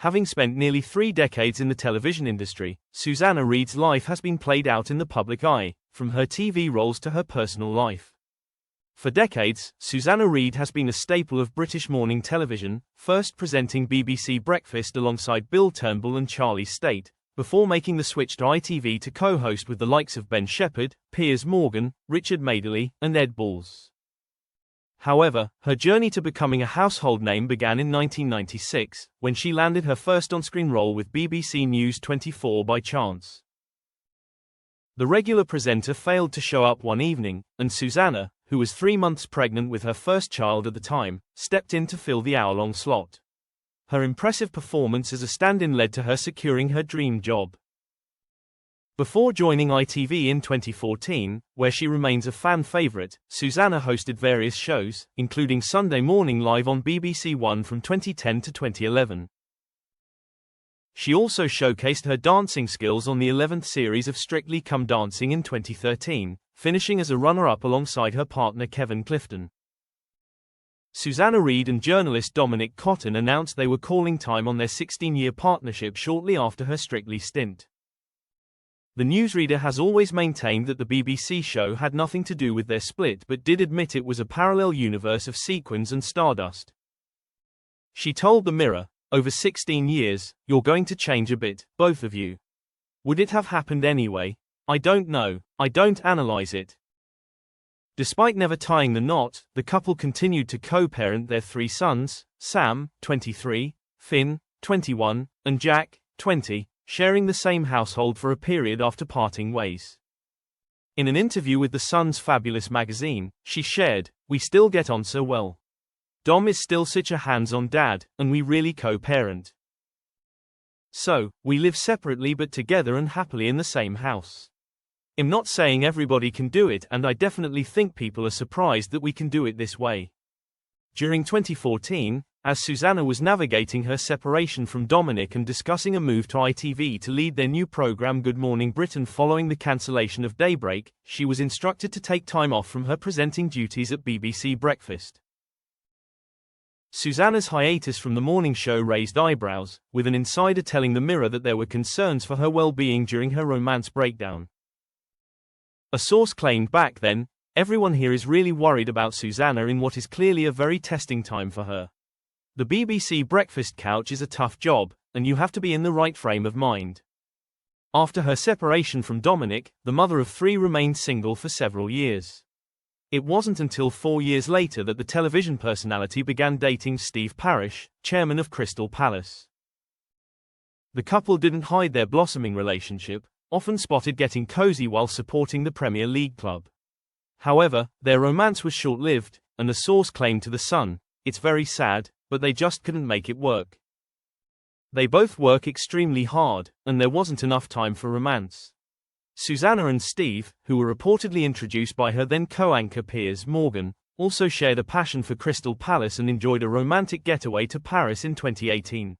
Having spent nearly 3 decades in the television industry, Susanna Reid's life has been played out in the public eye, from her TV roles to her personal life. For decades, Susanna Reid has been a staple of British morning television, first presenting BBC Breakfast alongside Bill Turnbull and Charlie State, before making the switch to ITV to co-host with the likes of Ben Shepherd, Piers Morgan, Richard Madeley, and Ed Balls. However, her journey to becoming a household name began in 1996, when she landed her first on-screen role with BBC News 24 by chance. The regular presenter failed to show up one evening, and Susanna, who was 3 months pregnant with her first child at the time, stepped in to fill the hour-long slot. Her impressive performance as a stand-in led to her securing her dream job. Before joining ITV in 2014, where she remains a fan favorite, Susanna hosted various shows, including Sunday Morning Live on BBC One from 2010 to 2011. She also showcased her dancing skills on the 11th series of Strictly Come Dancing in 2013, finishing as a runner-up alongside her partner Kevin Clifton. Susanna Reid and journalist Dominic Cotton announced they were calling time on their 16-year partnership shortly after her Strictly stint. The newsreader has always maintained that the BBC show had nothing to do with their split but did admit it was a parallel universe of sequins and stardust. She told the Mirror, "Over 16 years, you're going to change a bit, both of you. Would it have happened anyway? I don't know, I don't analyze it." Despite never tying the knot, the couple continued to co-parent their 3 sons, Sam, 23, Finn, 21, and Jack, 20, sharing the same household for a period after parting ways. In an interview with The Sun's Fabulous magazine, she shared, "We still get on so well. Dom is still such a hands-on dad, and we really co-parent. So, we live separately but together and happily in the same house. I'm not saying everybody can do it, and I definitely think people are surprised that we can do it this way." During 2014, as Susanna was navigating her separation from Dominic and discussing a move to ITV to lead their new program Good Morning Britain following the cancellation of Daybreak, she was instructed to take time off from her presenting duties at BBC Breakfast. Susanna's hiatus from the morning show raised eyebrows, with an insider telling the Mirror that there were concerns for her well-being during her romance breakdown. A source claimed back then, "Everyone here is really worried about Susanna in what is clearly a very testing time for her. The BBC Breakfast couch is a tough job, and you have to be in the right frame of mind." After her separation from Dominic, the mother of 3 remained single for several years. It wasn't until 4 years later that the television personality began dating Steve Parish, chairman of Crystal Palace. The couple didn't hide their blossoming relationship, often spotted getting cozy while supporting the Premier League club. However, their romance was short-lived, and the source claimed to The Sun, "It's very sad, but they just couldn't make it work. They both work extremely hard, and there wasn't enough time for romance." Susanna and Steve, who were reportedly introduced by her then co-anchor Piers Morgan, also shared a passion for Crystal Palace and enjoyed a romantic getaway to Paris in 2018.